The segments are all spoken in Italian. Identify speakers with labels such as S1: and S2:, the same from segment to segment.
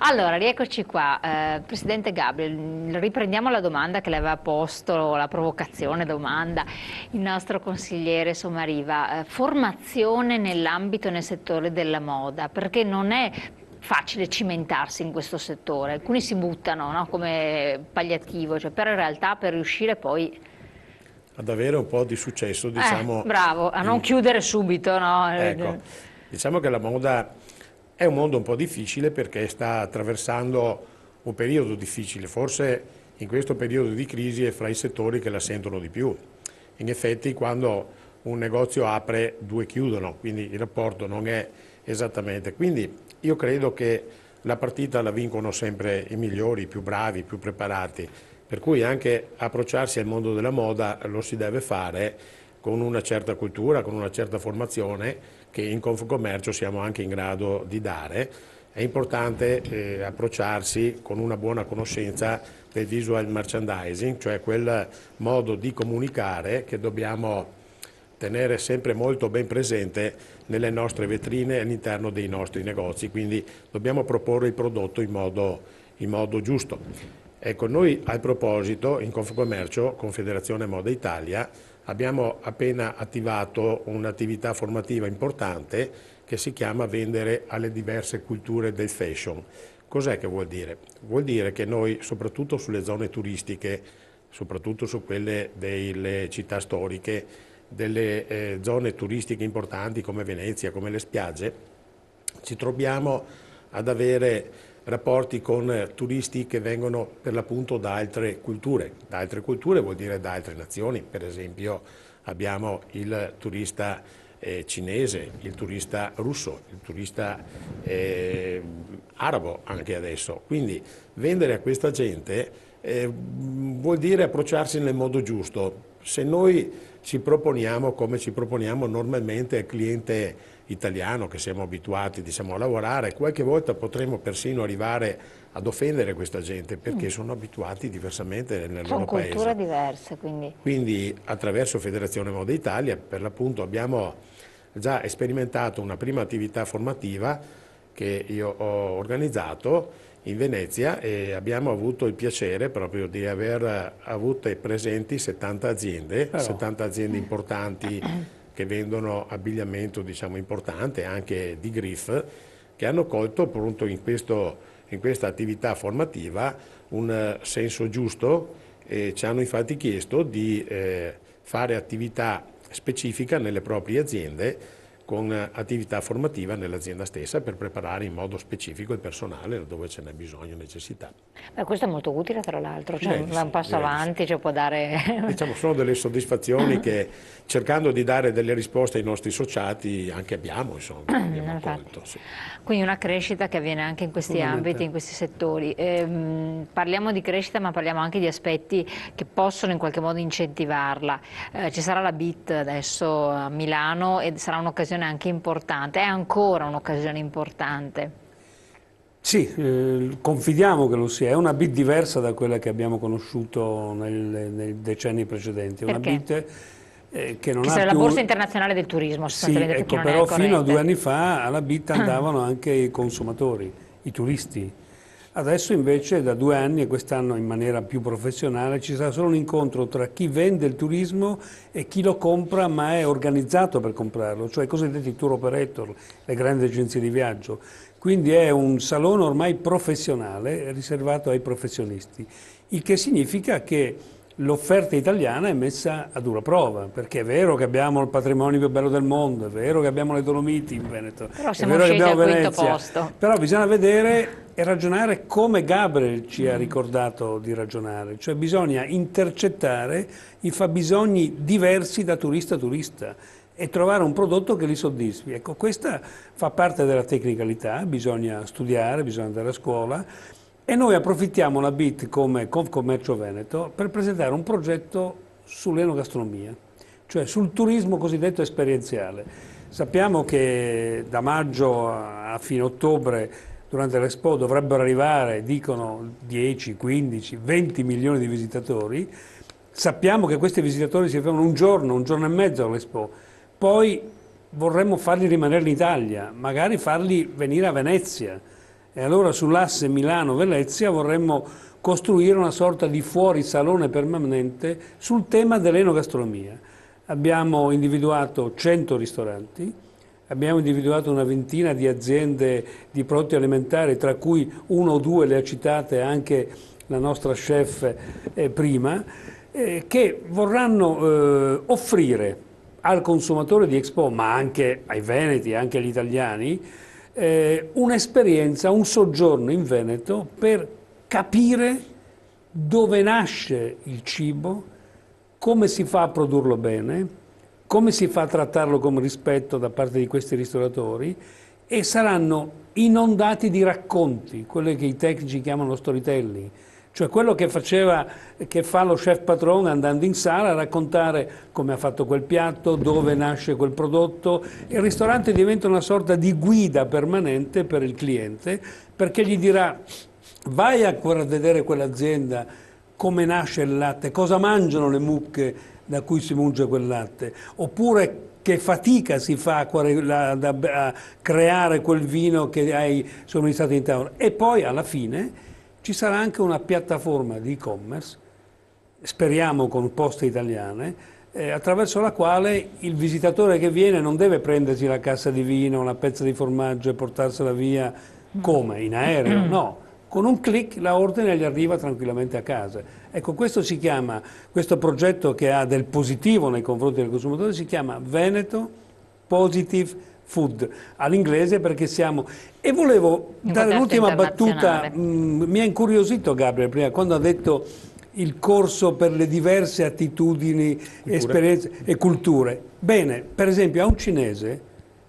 S1: Allora, rieccoci qua. Presidente Gabriel, riprendiamo la domanda che le aveva posto, la provocazione domanda, il nostro consigliere Somariva. Formazione nell'ambito e nel settore della moda, perché non è facile cimentarsi in questo settore. Alcuni si buttano, no, come palliativo, cioè, però in realtà per riuscire poi...
S2: Ad avere un po' di successo, diciamo.
S1: Bravo, a non chiudere subito, no?
S2: Ecco, diciamo che la moda è un mondo un po' difficile perché sta attraversando un periodo difficile, forse in questo periodo di crisi è fra i settori che la sentono di più. In effetti quando un negozio apre, due chiudono, quindi il rapporto non è esattamente. Quindi io credo che la partita la vincono sempre i migliori, i più bravi, i più preparati, per cui anche approcciarsi al mondo della moda lo si deve fare con una certa cultura, con una certa formazione che in Confcommercio siamo anche in grado di dare. È importante approcciarsi con una buona conoscenza del visual merchandising, cioè quel modo di comunicare che dobbiamo tenere sempre molto ben presente nelle nostre vetrine all'interno dei nostri negozi, quindi dobbiamo proporre il prodotto in modo giusto. Ecco, noi al proposito in Confcommercio, Confederazione Moda Italia, abbiamo appena attivato un'attività formativa importante che si chiama Vendere alle diverse culture del fashion. Cos'è che vuol dire? Vuol dire che noi, soprattutto sulle zone turistiche, soprattutto su quelle delle città storiche, delle zone turistiche importanti come Venezia, come le spiagge, ci troviamo ad avere rapporti con turisti che vengono per l'appunto da altre culture. Da altre culture vuol dire da altre nazioni, per esempio abbiamo il turista cinese, il turista russo, il turista arabo anche adesso. Quindi vendere a questa gente vuol dire approcciarsi nel modo giusto. Se noi ci proponiamo come ci proponiamo normalmente al cliente italiano che siamo abituati diciamo, a lavorare, qualche volta potremmo persino arrivare ad offendere questa gente perché sono abituati diversamente nel loro paese.
S1: Sono culture diverse, quindi.
S2: Quindi attraverso Federazione Moda Italia per l'appunto abbiamo già sperimentato una prima attività formativa che io ho organizzato in Venezia e abbiamo avuto il piacere proprio di aver avuto presenti 70 aziende, 70 aziende importanti che vendono abbigliamento diciamo importante, anche di Griff, che hanno colto appunto in questa attività formativa un senso giusto e ci hanno infatti chiesto di fare attività specifica nelle proprie aziende con attività formativa nell'azienda stessa per preparare in modo specifico il personale dove ce n'è bisogno e necessità.
S1: Beh, questo è molto utile tra l'altro, cioè va un passo avanti, cioè può dare...
S2: Diciamo, sono delle soddisfazioni che cercando di dare delle risposte ai nostri associati anche abbiamo, insomma, abbiamo colto, sì.
S1: Quindi una crescita che avviene anche in questi ambiti, in questi settori. Parliamo di crescita ma parliamo anche di aspetti che possono in qualche modo incentivarla. Ci sarà la BIT adesso a Milano e sarà un'occasione anche importante, è ancora un'occasione importante.
S3: Sì, confidiamo che lo sia, è una BIT diversa da quella che abbiamo conosciuto nei decenni precedenti. Una BIT che non ha più...
S1: la Borsa Internazionale del Turismo,
S3: sì, ecco, però fino a 2 anni fa alla BIT andavano anche i consumatori, i turisti. Adesso invece da 2 anni e quest'anno in maniera più professionale ci sarà solo un incontro tra chi vende il turismo e chi lo compra ma è organizzato per comprarlo, cioè i cosiddetti tour operator, le grandi agenzie di viaggio. Quindi è un salone ormai professionale riservato ai professionisti, il che significa che l'offerta italiana è messa a dura prova, perché è vero che abbiamo il patrimonio più bello del mondo, è vero che abbiamo le Dolomiti in Veneto,
S1: però
S3: è vero che abbiamo Venezia,
S1: posto.
S3: Però bisogna vedere e ragionare come Gabriel ci ha ricordato di ragionare, cioè bisogna intercettare i fabbisogni diversi da turista a turista e trovare un prodotto che li soddisfi. Ecco, questa fa parte della tecnicalità, bisogna studiare, bisogna andare a scuola e noi approfittiamo la BIT come Confcommercio Veneto per presentare un progetto sull'enogastronomia, cioè sul turismo cosiddetto esperienziale. Sappiamo che da maggio a fine ottobre durante l'Expo dovrebbero arrivare, dicono, 10, 15, 20 milioni di visitatori. Sappiamo che questi visitatori si fermano un giorno e mezzo all'Expo. Poi vorremmo farli rimanere in Italia, magari farli venire a Venezia E allora sull'asse Milano-Venezia vorremmo costruire una sorta di fuorisalone permanente sul tema dell'enogastronomia. Abbiamo individuato 100 ristoranti, abbiamo individuato una ventina di aziende di prodotti alimentari, tra cui uno o due le ha citate anche la nostra chef prima, che vorranno offrire al consumatore di Expo, ma anche ai veneti, anche agli italiani, un'esperienza, un soggiorno in Veneto per capire dove nasce il cibo, come si fa a produrlo bene, come si fa a trattarlo con rispetto da parte di questi ristoratori, e saranno inondati di racconti, quello che i tecnici chiamano storytelling, cioè quello che fa lo chef patron andando in sala a raccontare come ha fatto quel piatto, dove nasce quel prodotto. Il ristorante diventa una sorta di guida permanente per il cliente, perché gli dirà: vai a vedere quell'azienda, come nasce il latte, cosa mangiano le mucche da cui si munge quel latte, oppure che fatica si fa a creare quel vino che hai somministrato in tavola. E poi alla fine ci sarà anche una piattaforma di e-commerce, speriamo con poste italiane, attraverso la quale il visitatore che viene non deve prendersi la cassa di vino, una pezza di formaggio e portarsela via come in aereo, no. Con un click la ordine e gli arriva tranquillamente a casa. Ecco, questo progetto che ha del positivo nei confronti del consumatore si chiama Veneto Positive Food, all'inglese, perché siamo... E volevo dare l'ultima battuta, mi ha incuriosito Gabriel prima, quando ha detto il corso per le diverse attitudini, esperienze e culture. Bene, per esempio a un cinese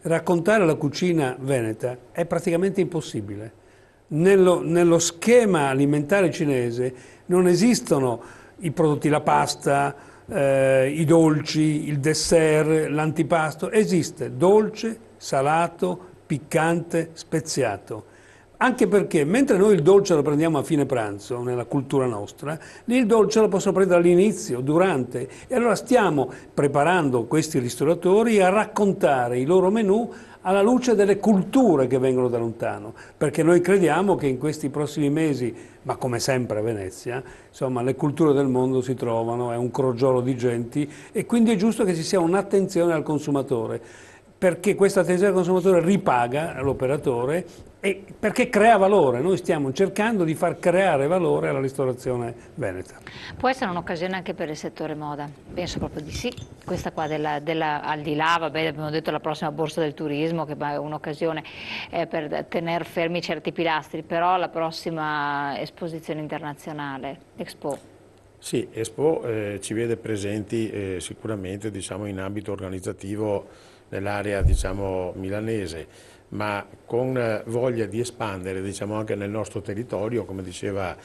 S3: raccontare la cucina veneta è praticamente impossibile. Nello schema alimentare cinese non esistono i prodotti, la pasta, i dolci, il dessert, l'antipasto. Esiste dolce, salato, piccante, speziato. Anche perché mentre noi il dolce lo prendiamo a fine pranzo, nella cultura nostra, lì il dolce lo possono prendere all'inizio, durante. E allora stiamo preparando questi ristoratori a raccontare i loro menù alla luce delle culture che vengono da lontano, perché noi crediamo che in questi prossimi mesi, ma come sempre a Venezia, insomma, le culture del mondo si trovano, è un crogiolo di genti, e quindi è giusto che ci sia un'attenzione al consumatore, perché questa attenzione al consumatore ripaga l'operatore e perché crea valore. Noi stiamo cercando di far creare valore alla ristorazione veneta.
S1: Può essere un'occasione anche per il settore moda? Penso proprio di sì. Questa qua al di là, vabbè, abbiamo detto la prossima borsa del turismo, che è un'occasione per tenere fermi certi pilastri, però la prossima esposizione internazionale, Expo.
S2: Sì, Expo ci vede presenti sicuramente, diciamo, in ambito organizzativo nell'area, diciamo, milanese, ma con voglia di espandere, diciamo, anche nel nostro territorio, come diceva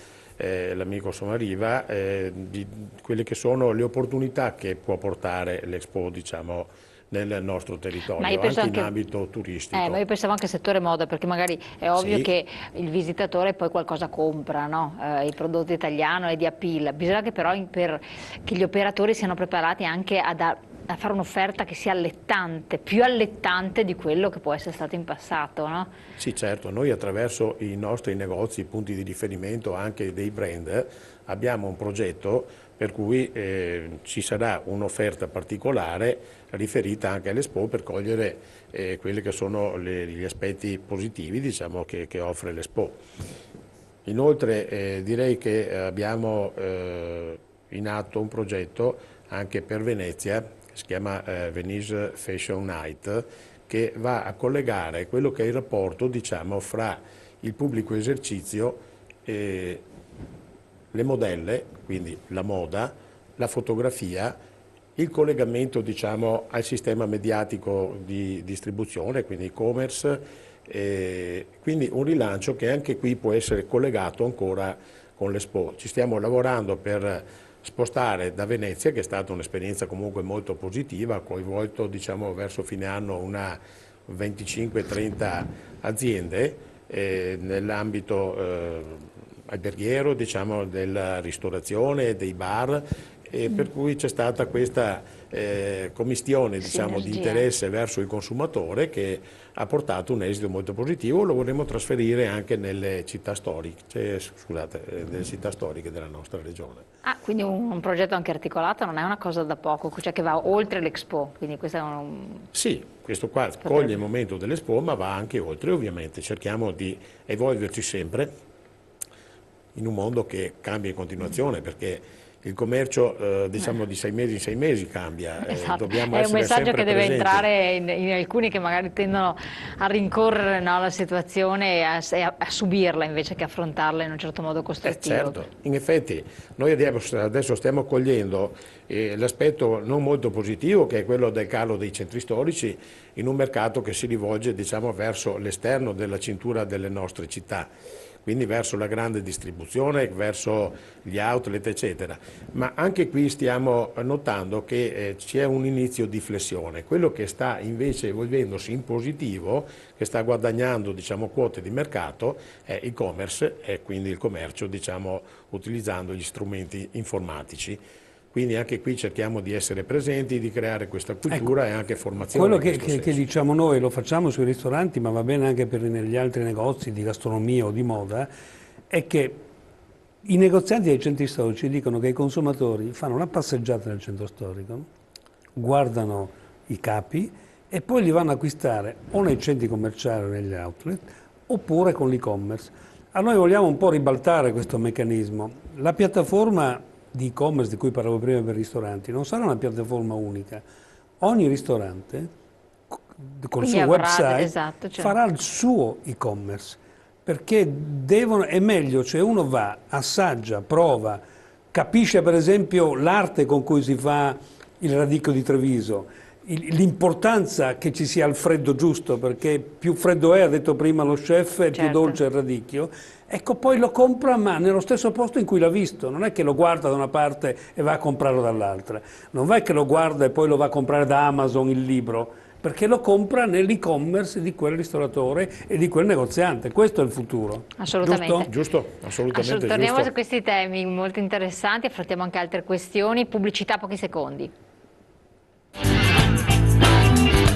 S2: l'amico Somariva, di quelle che sono le opportunità che può portare l'Expo, diciamo, nel nostro territorio, anche in ambito turistico.
S1: Ma io pensavo anche al settore moda, perché magari è ovvio che il visitatore poi qualcosa compra, no? Il prodotto italiano è di appeal. Bisogna che però che gli operatori siano preparati anche a fare un'offerta che sia allettante, più allettante di quello che può essere stato in passato, no?
S2: Sì, certo, noi attraverso i nostri negozi, punti di riferimento anche dei brand, abbiamo un progetto per cui ci sarà un'offerta particolare riferita anche all'Expo per cogliere quelli che sono gli aspetti positivi, diciamo, che offre l'Expo. Inoltre direi che abbiamo in atto un progetto anche per Venezia, che si chiama Venice Fashion Night, che va a collegare quello che è il rapporto, diciamo, fra il pubblico esercizio e le modelle, quindi la moda, la fotografia, il collegamento, diciamo, al sistema mediatico di distribuzione, quindi e-commerce, quindi un rilancio che anche qui può essere collegato ancora con l'Expo. Ci stiamo lavorando per spostare da Venezia, che è stata un'esperienza comunque molto positiva, ha coinvolto, diciamo, verso fine anno una 25-30 aziende nell'ambito alberghiero, diciamo, della ristorazione, dei bar, e per cui c'è stata questa commistione, diciamo, di interesse verso il consumatore che ha portato un esito molto positivo. Lo vorremmo trasferire anche nelle città storiche, nelle città storiche della nostra regione.
S1: Ah, quindi un progetto anche articolato, non è una cosa da poco, cioè che va oltre l'Expo, quindi questo è
S2: Sì, questo qua coglie il momento dell'Expo, ma va anche oltre, ovviamente. Cerchiamo di evolverci sempre in un mondo che cambia in continuazione, perché il commercio diciamo di 6 mesi in 6 mesi cambia,
S1: esatto.
S2: dobbiamo
S1: È un
S2: essere
S1: messaggio
S2: sempre
S1: che deve
S2: presenti.
S1: entrare in alcuni che magari tendono a rincorrere, no, la situazione e a subirla invece che affrontarla in un certo modo costruttivo.
S2: Certo, in effetti noi adesso stiamo cogliendo l'aspetto non molto positivo, che è quello del calo dei centri storici in un mercato che si rivolge, diciamo, verso l'esterno della cintura delle nostre città, quindi verso la grande distribuzione, verso gli outlet, eccetera. Ma anche qui stiamo notando che c'è un inizio di flessione. Quello che sta invece evolvendosi in positivo, che sta guadagnando, diciamo, quote di mercato, è e-commerce, e quindi il commercio, diciamo, utilizzando gli strumenti informatici. Quindi anche qui cerchiamo di essere presenti, di creare questa cultura e anche formazione.
S3: Quello che diciamo noi, lo facciamo sui ristoranti, ma va bene anche per negli altri negozi di gastronomia o di moda, è che i negozianti dei centri storici dicono che i consumatori fanno una passeggiata nel centro storico, guardano i capi e poi li vanno a acquistare o nei centri commerciali o negli outlet oppure con l'e-commerce. A noi vogliamo un po' ribaltare questo meccanismo. La piattaforma di e-commerce di cui parlavo prima per i ristoranti non sarà una piattaforma unica. Ogni ristorante col suo website farà il suo e-commerce, perché è meglio, cioè uno va, assaggia, prova, capisce per esempio l'arte con cui si fa il radicchio di Treviso, l'importanza che ci sia il freddo giusto, perché più freddo è, ha detto prima lo chef, più dolce è il radicchio. Ecco, poi lo compra, ma nello stesso posto in cui l'ha visto. Non è che lo guarda da una parte e va a comprarlo dall'altra. Non è che lo guarda e poi lo va a comprare da Amazon il libro, perché lo compra nell'e-commerce di quel ristoratore e di quel negoziante. Questo è il futuro.
S1: Assolutamente.
S2: Giusto? Assolutamente
S1: Torniamo
S2: giusto.
S1: su questi temi molto interessanti, affrontiamo anche altre questioni. Pubblicità, pochi secondi.